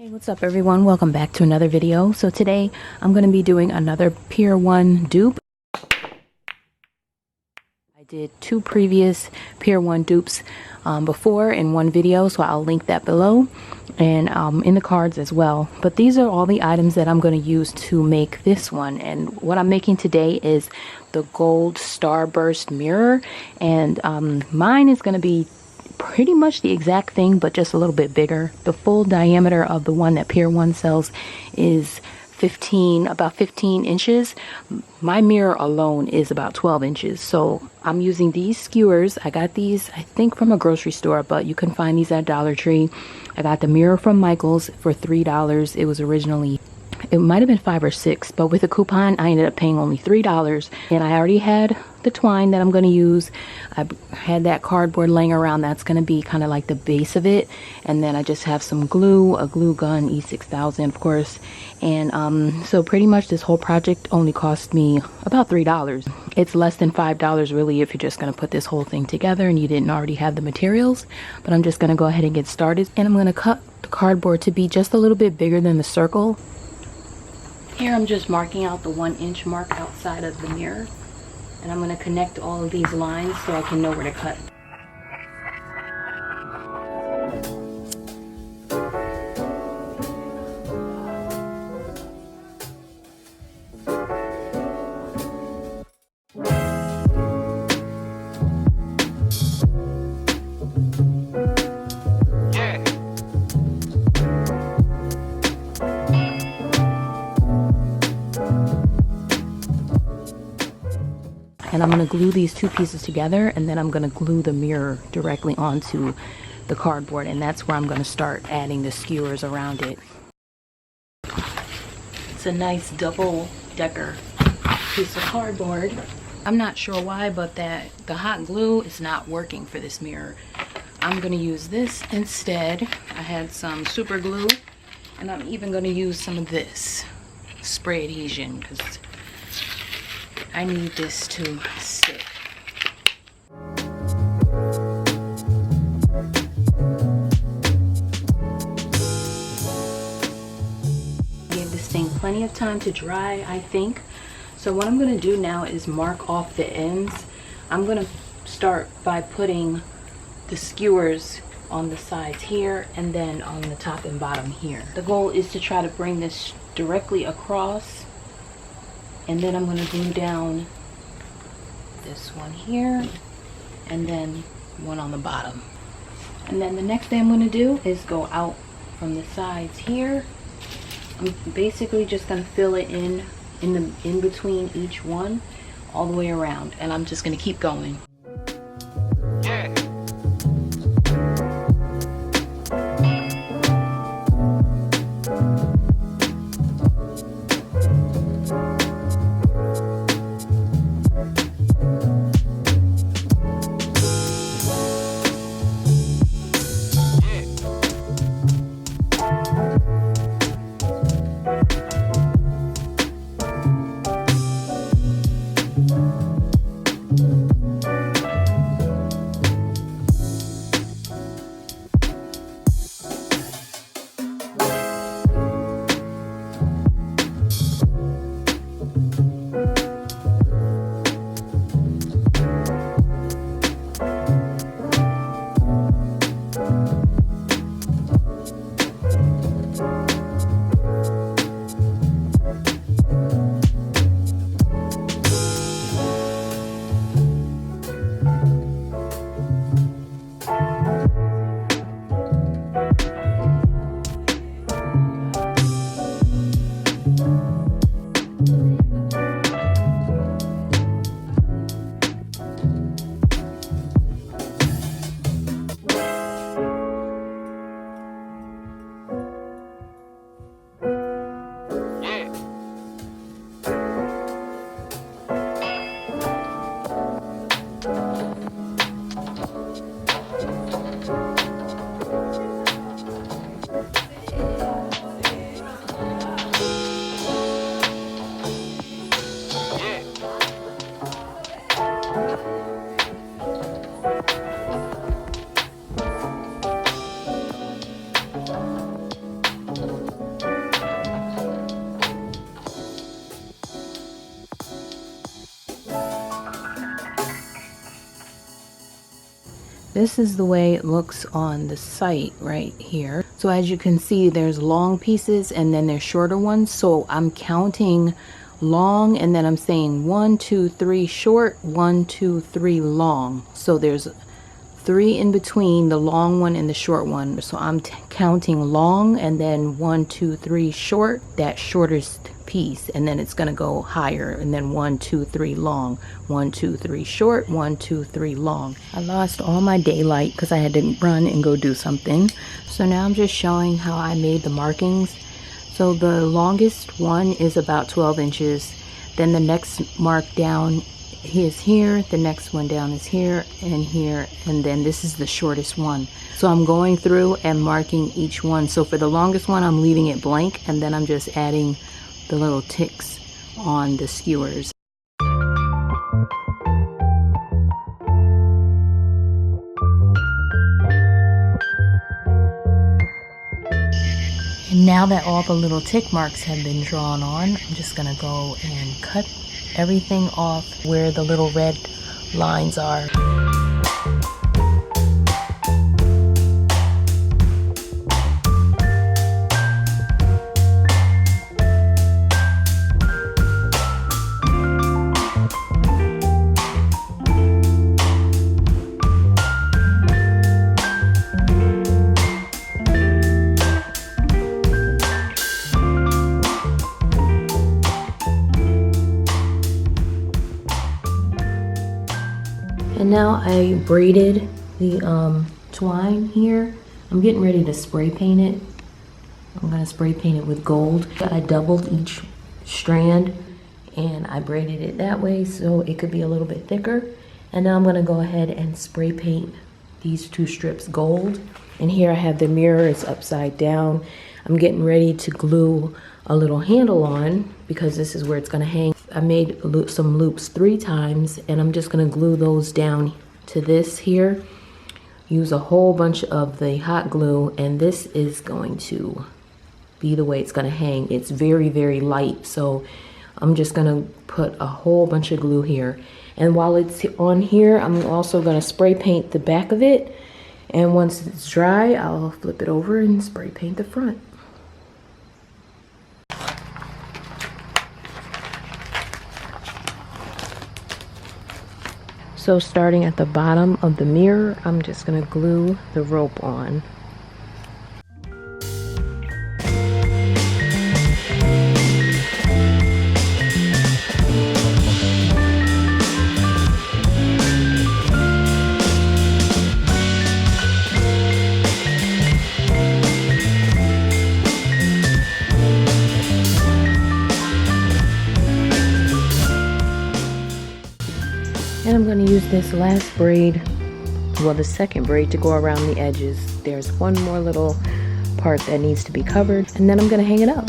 Hey, what's up everyone? Welcome back to another video. So today I'm going to be doing another Pier 1 dupe. I did two previous Pier 1 dupes before in one video, so I'll link that below and in the cards as well. But these are all the items that I'm going to use to make this one, and what I'm making today is the gold starburst mirror, and mine is going to be pretty much the exact thing but just a little bit bigger. The full diameter of the one that Pier 1 sells is about 15 inches. My mirror alone is about 12 inches. So I'm using these skewers. I got these I think from a grocery store, but you can find these at Dollar Tree. I got the mirror from Michael's for $3. It was originally, it might have been $5 or $6, but with a coupon I ended up paying only $3. And I already had the twine that I'm going to use. I had that cardboard laying around. That's going to be kind of like the base of it. And then I just have some glue, a glue gun, E6000 of course. And so pretty much this whole project only cost me about $3. It's less than $5 really if you're just going to put this whole thing together and you didn't already have the materials. But I'm just going to go ahead and get started. And I'm going to cut the cardboard to be just a little bit bigger than the circle. Here I'm just marking out the 1 inch mark outside of the mirror. And I'm going to connect all of these lines so I can know where to cut. And I'm going to glue these two pieces together, and then I'm going to glue the mirror directly onto the cardboard, and that's where I'm going to start adding the skewers around it. It's a nice double-decker piece of cardboard. I'm not sure why, but the hot glue is not working for this mirror. I'm going to use this instead. I had some super glue, and I'm even going to use some of this spray adhesion because I need this to stick. Give this thing plenty of time to dry, I think. So what I'm going to do now is mark off the ends. I'm going to start by putting the skewers on the sides here and then on the top and bottom here. The goal is to try to bring this directly across. And then I'm going to glue down this one here and then one on the bottom. And then the next thing I'm going to do is go out from the sides here. I'm basically just going to fill it in between each one all the way around, and I'm just going to keep going. this is the way it looks on the site right here. So as you can see, there's long pieces and then there's shorter ones. So I'm counting long and then I'm saying 1, 2, 3 short, 1, 2, 3 long. So there's 3 in between the long one and the short one. So I'm counting long and then 1, 2, 3 short, that shortest piece, and then it's going to go higher, and then 1, 2, 3 long, 1, 2, 3 short, 1, 2, 3 long. I lost all my daylight because I had to run and go do something. So now I'm just showing how I made the markings. So the longest one is about 12 inches. Then the next mark down is here, the next one down is here, and then this is the shortest one. So I'm going through and marking each one. So for the longest one, I'm leaving it blank, and then I'm just adding the little ticks on the skewers. And now that all the little tick marks have been drawn on, I'm just gonna go and cut everything off where the little red lines are. And now I braided the twine here. I'm getting ready to spray paint it. I'm gonna spray paint it with gold. I doubled each strand and I braided it that way so it could be a little bit thicker. And now I'm gonna go ahead and spray paint these 2 strips gold. And here I have the mirror, it's upside down. I'm getting ready to glue a little handle on because this is where it's gonna hang. I made some loops 3 times and I'm just gonna glue those down to this here. Use a whole bunch of the hot glue, and this is going to be the way it's gonna hang. It's very, very light, so I'm just gonna put a whole bunch of glue here. And while it's on here, I'm also gonna spray paint the back of it. And once it's dry, I'll flip it over and spray paint the front. So starting at the bottom of the mirror, I'm just gonna glue the rope on. And I'm going to use this last braid, well, the second braid, to go around the edges. There's one more little part that needs to be covered, and then I'm going to hang it up.